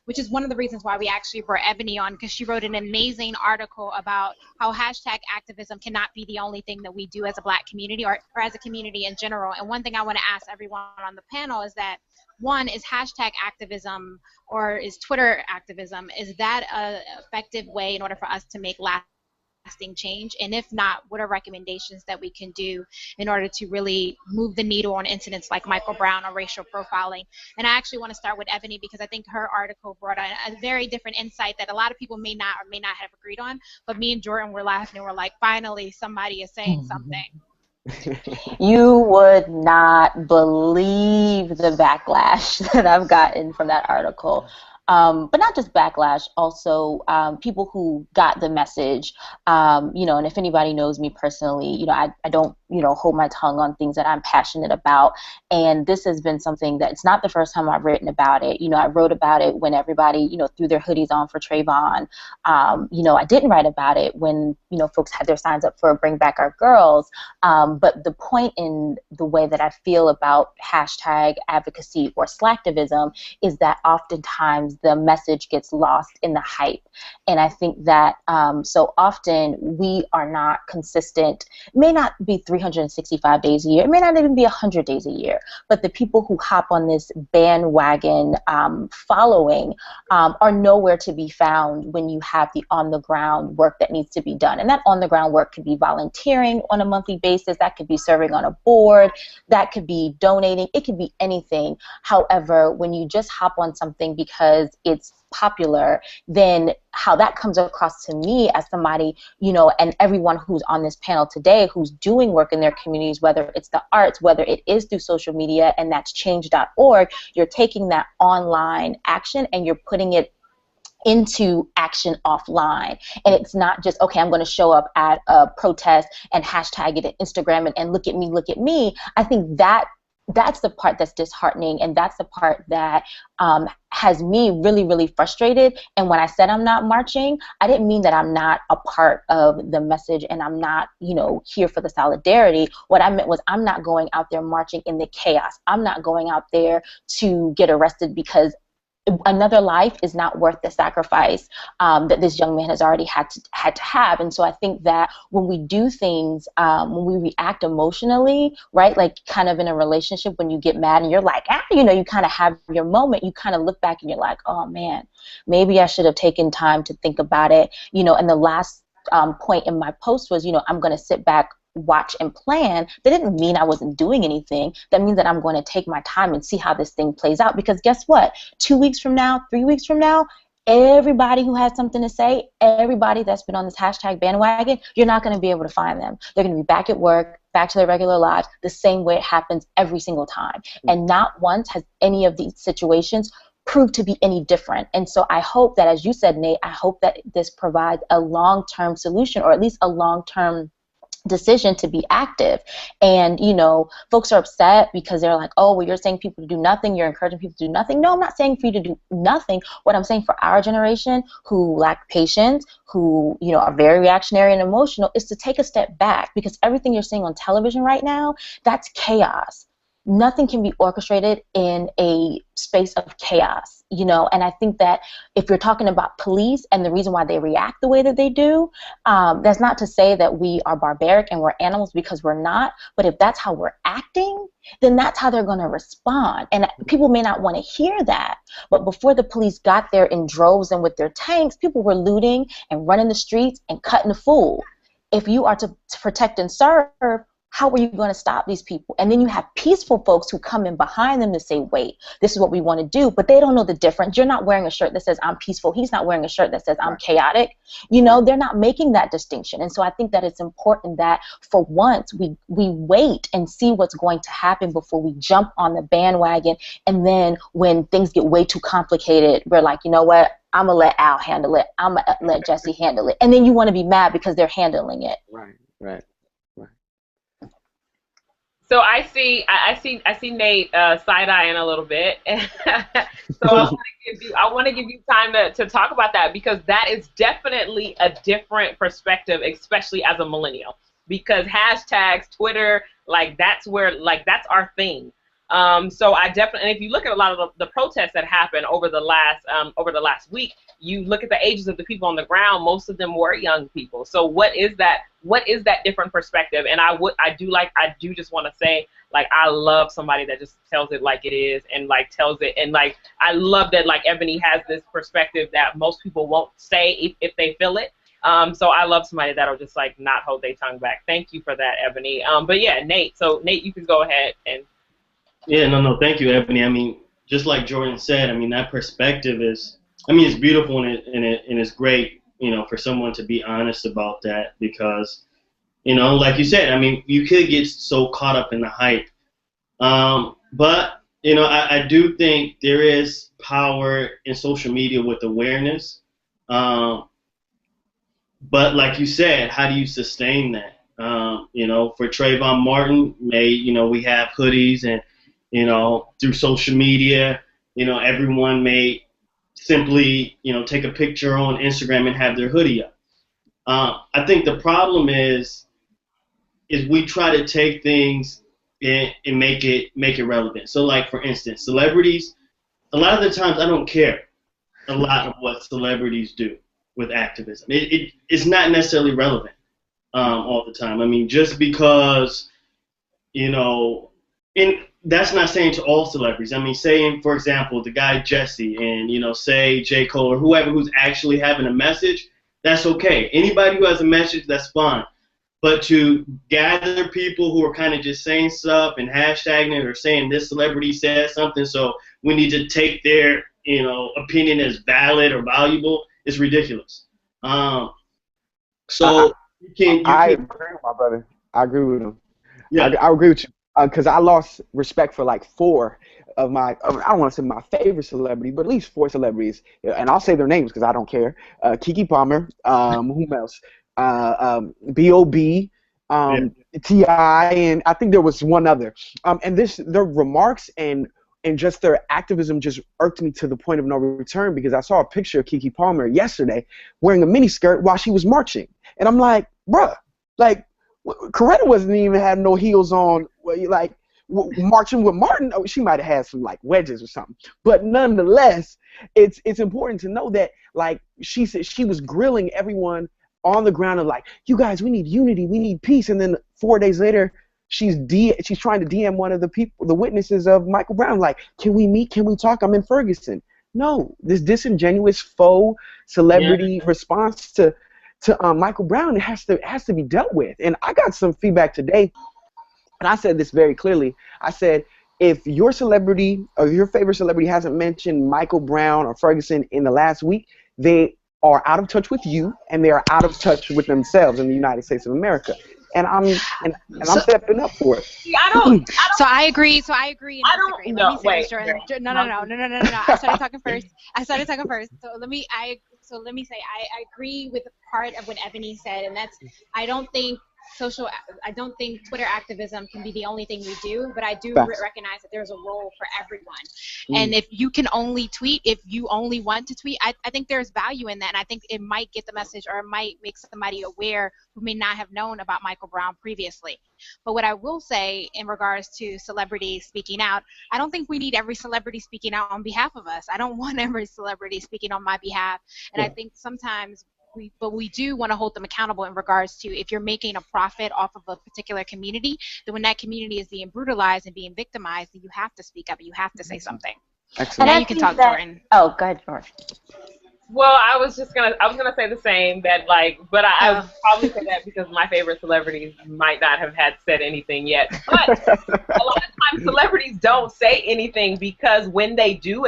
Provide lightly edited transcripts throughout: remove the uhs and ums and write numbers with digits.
which is one of the reasons why we actually brought Ebony on, because she wrote an amazing article about how hashtag activism cannot be the only thing that we do as a Black community or as a community in general. And one thing I want to ask everyone on the panel is that, one, is hashtag activism or is Twitter activism, is that an effective way in order for us to make lasting change? And if not, what are recommendations that we can do in order to really move the needle on incidents like Michael Brown or racial profiling? And I actually want to start with Ebony, because I think her article brought a very different insight that a lot of people may not or may not have agreed on, but me and Jordan were laughing and we're like, finally somebody is saying something. You would not believe the backlash that I've gotten from that article. But not just backlash, also people who got the message, you know, and if anybody knows me personally, you know, I don't, you know, hold my tongue on things that I'm passionate about. And this has been something that it's not the first time I've written about it. You know, I wrote about it when everybody, you know, threw their hoodies on for Trayvon. You know, I didn't write about it when, you know, folks had their signs up for Bring Back Our Girls. But the point in the way that I feel about hashtag advocacy or slacktivism is that oftentimes the message gets lost in the hype. And I think that so often we are not consistent. It may not be 365 days a year. It may not even be 100 days a year. But the people who hop on this bandwagon following are nowhere to be found when you have the on-the-ground work that needs to be done. And that on-the-ground work could be volunteering on a monthly basis. That could be serving on a board. That could be donating. It could be anything. However, when you just hop on something because it's popular, then how that comes across to me as somebody, you know, and everyone who's on this panel today who's doing work in their communities, whether it's the arts, whether it is through social media, and that's change.org, you're taking that online action and you're putting it into action offline. And it's not just, okay, I'm going to show up at a protest and hashtag it at Instagram and look at me, look at me. I think that's the part that's disheartening, and that's the part that has me really, really frustrated. And when I said I'm not marching, I didn't mean that I'm not a part of the message and I'm not, you know, here for the solidarity. What I meant was I'm not going out there marching in the chaos. I'm not going out there to get arrested because another life is not worth the sacrifice that this young man has already had to have. And so I think that when we do things, when we react emotionally, right, like kind of in a relationship when you get mad and you're like, you know, you kind of have your moment, you kind of look back and you're like, oh man, maybe I should have taken time to think about it, you know. And the last point in my post was, you know, I'm going to sit back, watch, and plan. That didn't mean I wasn't doing anything. That means that I'm going to take my time and see how this thing plays out, because guess what? 2 weeks from now, 3 weeks from now, everybody who has something to say, everybody that's been on this hashtag bandwagon, you're not going to be able to find them. They're going to be back at work, back to their regular lives, the same way it happens every single time. And not once has any of these situations proved to be any different. And so I hope that, as you said, Nate, I hope that this provides a long-term solution, or at least a long-term decision to be active. And, you know, folks are upset because they're like, oh, well, you're saying people to do nothing, you're encouraging people to do nothing. No, I'm not saying for you to do nothing. What I'm saying for our generation who lack patience, who, you know, are very reactionary and emotional, is to take a step back, because everything you're seeing on television right now, that's chaos. Nothing can be orchestrated in a space of chaos, you know. And I think that if you're talking about police and the reason why they react the way that they do, that's not to say that we are barbaric and we're animals, because we're not. But if that's how we're acting, then that's how they're going to respond. And people may not want to hear that. But before the police got there in droves and with their tanks, people were looting and running the streets and cutting a fool. If you are to protect and serve, how are you going to stop these people? And then you have peaceful folks who come in behind them to say, wait, this is what we want to do. But they don't know the difference. You're not wearing a shirt that says I'm peaceful. He's not wearing a shirt that says I'm chaotic. You know, they're not making that distinction. And so I think that it's important that for once we wait and see what's going to happen before we jump on the bandwagon. And then when things get way too complicated, we're like, you know what? I'm going to let Al handle it. I'm going to let Jesse handle it. And then you want to be mad because they're handling it. Right. So I see Nate side-eyeing a little bit. So I want to give you time to talk about that, because that is definitely a different perspective, especially as a millennial. Because hashtags, Twitter, like that's our thing. So I definitely, and if you look at a lot of the protests that happened over the last week, you look at the ages of the people on the ground. Most of them were young people. So what is that different perspective? And I do just want to say, like, I love somebody that just tells it like it is, and like tells it, and like I love that like Ebony has this perspective that most people won't say if they feel it. So I love somebody that'll just like not hold their tongue back. Thank you for that, Ebony. But yeah, Nate. So Nate, you can go ahead and. Yeah, no, thank you, Ebony. I mean, just like Jordan said, I mean, that perspective is, I mean, it's beautiful and it's great, you know, for someone to be honest about that because, you know, like you said, I mean, you could get so caught up in the hype. But, you know, I do think there is power in social media with awareness. But like you said, how do you sustain that? You know, for Trayvon Martin, you know, we have hoodies and, you know, through social media, you know, everyone may simply, you know, take a picture on Instagram and have their hoodie up. I think the problem is we try to take things and make it relevant. So, like, for instance, celebrities, a lot of the times I don't care a lot of what celebrities do with activism. It's not necessarily relevant all the time. I mean, just because, you know, that's not saying to all celebrities. I mean, saying, for example, the guy Jesse and, you know, say J. Cole or whoever who's actually having a message, that's okay. Anybody who has a message, that's fine. But to gather people who are kind of just saying stuff and hashtagging it or saying this celebrity said something, so we need to take their, you know, opinion as valid or valuable, is ridiculous. So you can't. I agree with my brother. I agree with him. Yeah. I agree with you. Because I lost respect for like four of my, I don't want to say my favorite celebrity, but at least four celebrities. And I'll say their names because I don't care. Keke Palmer, whom else? B.O.B., T.I., and I think there was one other. And their remarks and just their activism just irked me to the point of no return because I saw a picture of Keke Palmer yesterday wearing a miniskirt while she was marching. And I'm like, bruh, like, Coretta wasn't even having no heels on, like marching with Martin. Oh, she might have had some like wedges or something, but nonetheless, it's important to know that like she said she was grilling everyone on the ground of like, you guys, we need unity, we need peace, and then 4 days later, she's trying to DM one of the witnesses of Michael Brown, like, can we meet? Can we talk? I'm in Ferguson. No, this disingenuous faux celebrity response to Michael Brown has to be dealt with. And I got some feedback today, and I said this very clearly. I said, if your celebrity or your favorite celebrity hasn't mentioned Michael Brown or Ferguson in the last week, they are out of touch with you, and they are out of touch with themselves in the United States of America. And I'm stepping up for it. So I agree. And I don't. disagree. No, Let me say wait. this, Jordan. No. I started talking first. So let me say I agree with part of what Ebony said, and that's I don't think Twitter activism can be the only thing we do, but I do recognize that there's a role for everyone. And if you can only tweet, if you only want to tweet, I think there's value in that, and I think it might get the message or it might make somebody aware who may not have known about Michael Brown previously. But what I will say in regards to celebrities speaking out, I don't think we need every celebrity speaking out on behalf of us. I don't want every celebrity speaking on my behalf, and I think sometimes we do want to hold them accountable in regards to if you're making a profit off of a particular community, then when that community is being brutalized and being victimized, then you have to speak up and you have to say something. Excellent. Now you can talk, Jordan. Oh, go ahead, Jordan. Well, I was gonna say the same, that like, but I would probably say that because my favorite celebrities might not have had said anything yet. But a lot of times celebrities don't say anything because when they do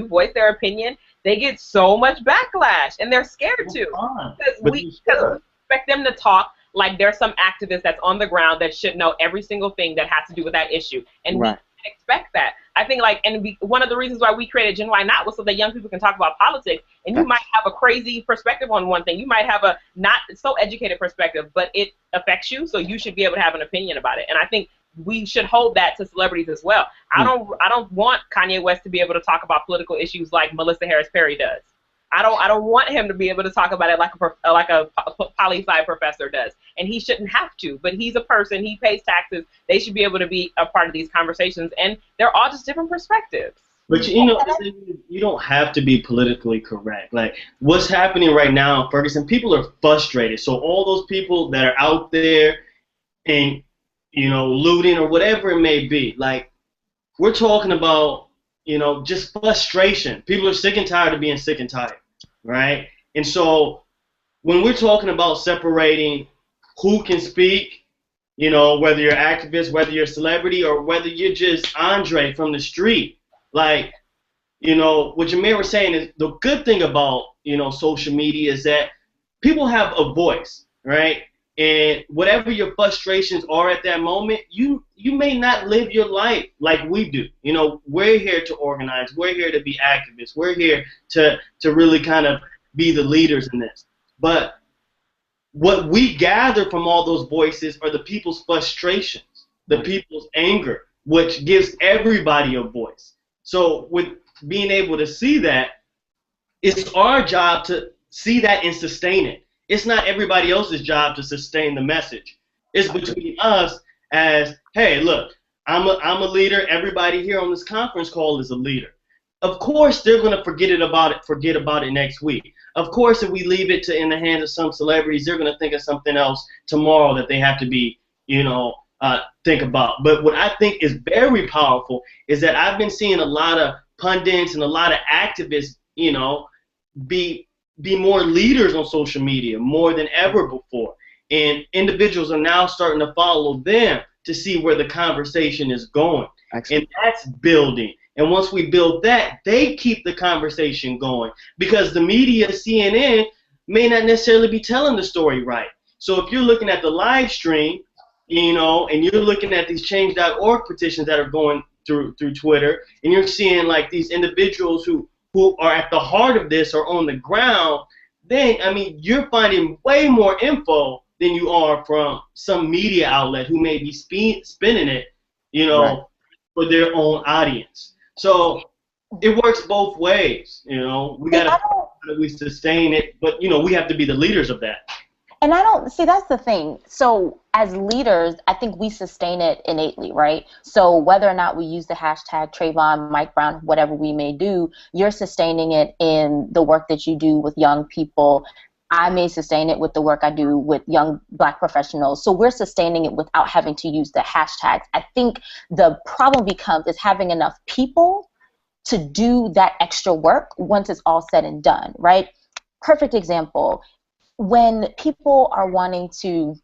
voice their opinion, they get so much backlash, and they're scared to because we expect them to talk like there's some activist that's on the ground that should know every single thing that has to do with that issue, and we can't expect that. I think one of the reasons why we created GenYnot was so that young people can talk about politics, and you might have a crazy perspective on one thing, you might have a not so educated perspective, but it affects you, so you should be able to have an opinion about it, and I think we should hold that to celebrities as well. I don't want Kanye West to be able to talk about political issues like Melissa Harris Perry does. I don't want him to be able to talk about it like a poli-sci professor does, and he shouldn't have to. But he's a person; he pays taxes. They should be able to be a part of these conversations, and they're all just different perspectives. But you don't have to be politically correct. Like what's happening right now in Ferguson, people are frustrated. So all those people that are out there and looting or whatever it may be, like we're talking about just frustration. People are sick and tired of being sick and tired, right? And so when we're talking about separating who can speak, whether you're an activist, whether you're a celebrity, or whether you're just Andre from the street, like, what Jameer was saying is the good thing about, social media is that people have a voice, right? And whatever your frustrations are at that moment, you may not live your life like we do. We're here to organize. We're here to be activists. We're here to really kind of be the leaders in this. But what we gather from all those voices are the people's frustrations, the people's anger, which gives everybody a voice. So with being able to see that, it's our job to see that and sustain it. It's not everybody else's job to sustain the message. It's between us as, hey, look, I'm a leader. Everybody here on this conference call is a leader. Of course, they're going to forget about it next week. Of course, if we leave it in the hands of some celebrities, they're going to think of something else tomorrow that they have to be, think about. But what I think is very powerful is that I've been seeing a lot of pundits and a lot of activists, be more leaders on social media more than ever before. And individuals are now starting to follow them to see where the conversation is going. Excellent. And that's building. And once we build that, they keep the conversation going because the media, CNN, may not necessarily be telling the story right. So if you're looking at the live stream, and you're looking at these change.org petitions that are going through Twitter, and you're seeing like these individuals who are at the heart of this or on the ground, then, you're finding way more info than you are from some media outlet who may be spinning it, right, for their own audience. So it works both ways, We we sustain it, but, we have to be the leaders of that. And I don't see, that's the thing. So as leaders, I think we sustain it innately, right? So whether or not we use the hashtag Trayvon, Mike Brown, whatever we may do, you're sustaining it in the work that you do with young people. I may sustain it with the work I do with young Black professionals. So we're sustaining it without having to use the hashtags. I think the problem becomes is having enough people to do that extra work once it's all said and done, right? Perfect example. When people are wanting to,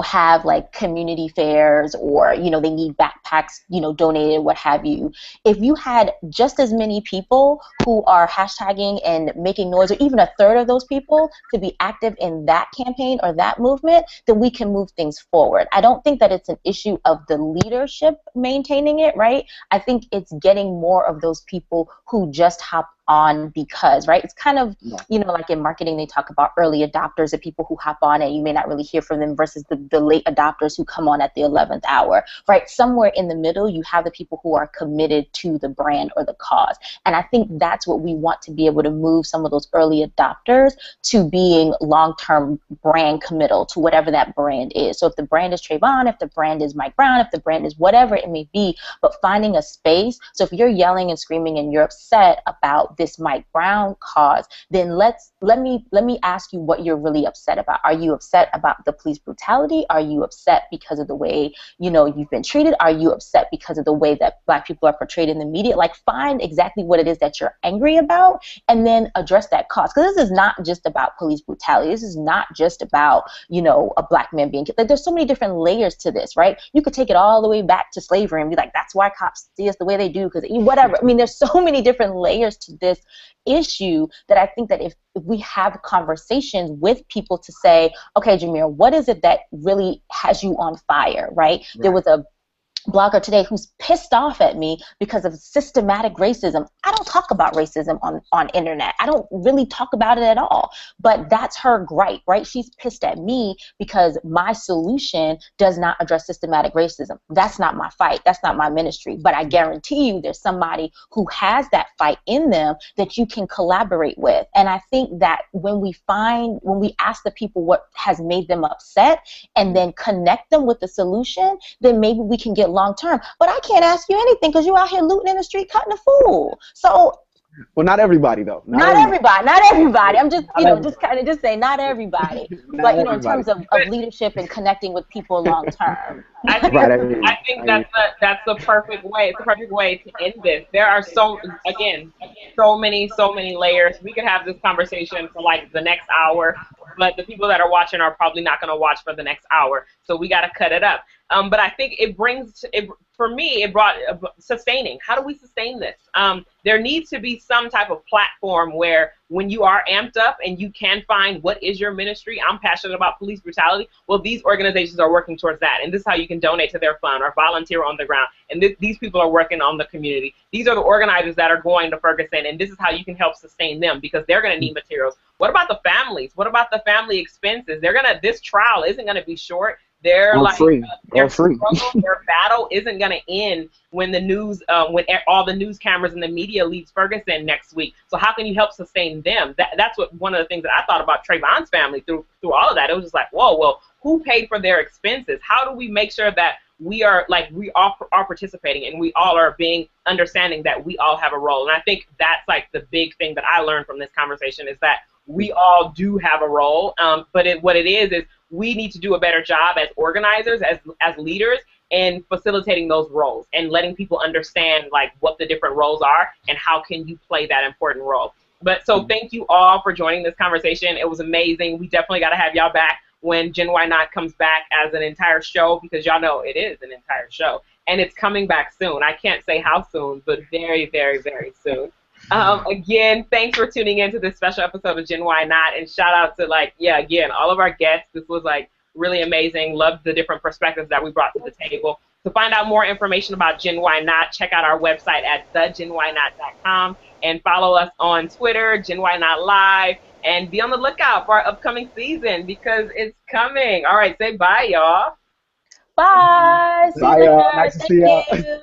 have like community fairs or, they need backpacks, donated, what have you. If you had just as many people who are hashtagging and making noise, or even a third of those people to be active in that campaign or that movement, then we can move things forward. I don't think that it's an issue of the leadership maintaining it, right? I think it's getting more of those people who just hop on because, right? It's kind of, like in marketing, they talk about early adopters, the people who hop on and you may not really hear from them versus the late adopters who come on at the 11th hour, right? Somewhere in the middle, you have the people who are committed to the brand or the cause. And I think that's what we want to be able to move some of those early adopters to being long-term brand committal to whatever that brand is. So if the brand is Trayvon, if the brand is Mike Brown, if the brand is whatever it may be, but finding a space. So if you're yelling and screaming and you're upset about this Mike Brown cause, then let me ask you what you're really upset about. Are you upset about the police brutality? Are you upset because of the way you've been treated? Are you upset because of the way that Black people are portrayed in the media? Like, find exactly what it is that you're angry about and then address that cause. Because this is not just about police brutality. This is not just about a Black man being killed. Like, there's so many different layers to this, right? You could take it all the way back to slavery and be like, that's why cops see us the way they do, because whatever. There's so many different layers to this issue that I think that if we have conversations with people to say, okay, Jameer, what is it that really has you on fire, right? There was a blogger today who's pissed off at me because of systematic racism. I don't talk about racism on internet. I don't really talk about it at all. But that's her gripe, right? She's pissed at me because my solution does not address systematic racism. That's not my fight. That's not my ministry. But I guarantee you there's somebody who has that fight in them that you can collaborate with. And I think that when we ask the people what has made them upset and then connect them with the solution, then maybe we can get long term. But I can't ask you anything because you're out here looting in the street, cutting a fool. So, well, not everybody though. Not everybody. I'm just, just saying not everybody. But in terms of leadership and connecting with people long term. I think that's the perfect way. It's the perfect way to end this. There are so many layers. We could have this conversation for like the next hour, but the people that are watching are probably not going to watch for the next hour. So we got to cut it up. But I think it brought sustaining. How do we sustain this? There needs to be some type of platform where when you are amped up and you can find what is your ministry. I'm passionate about police brutality. Well, these organizations are working towards that. And this is how you can donate to their fund or volunteer on the ground. And these people are working on the community. These are the organizers that are going to Ferguson. And this is how you can help sustain them because they're going to need materials. What about the families? What about the family expenses? This trial isn't going to be short. Their battle isn't going to end when the news, when all the news cameras and the media leaves Ferguson next week. So how can you help sustain them? That's one of the things that I thought about Trayvon's family through all of that. It was just like, whoa, well, who paid for their expenses? How do we make sure that we all are participating and we all are being understanding that we all have a role? And I think that's like the big thing that I learned from this conversation is that we all do have a role, but what it is we need to do a better job as organizers, as leaders, in facilitating those roles and letting people understand like what the different roles are and how can you play that important role. But so thank you all for joining this conversation. It was amazing. We definitely got to have y'all back when GenYnot comes back as an entire show because y'all know it is an entire show and it's coming back soon. I can't say how soon, but very, very, very soon. Again, thanks for tuning in to this special episode of GenYnot, and shout out to all of our guests. This was like really amazing. Loved the different perspectives that we brought to the table. To find out more information about GenYnot, check out our website at thegenynot.com and follow us on Twitter, GenYnot Live, and be on the lookout for our upcoming season because it's coming. All right, say bye, y'all. Bye. Bye, y'all. Nice to see y'all.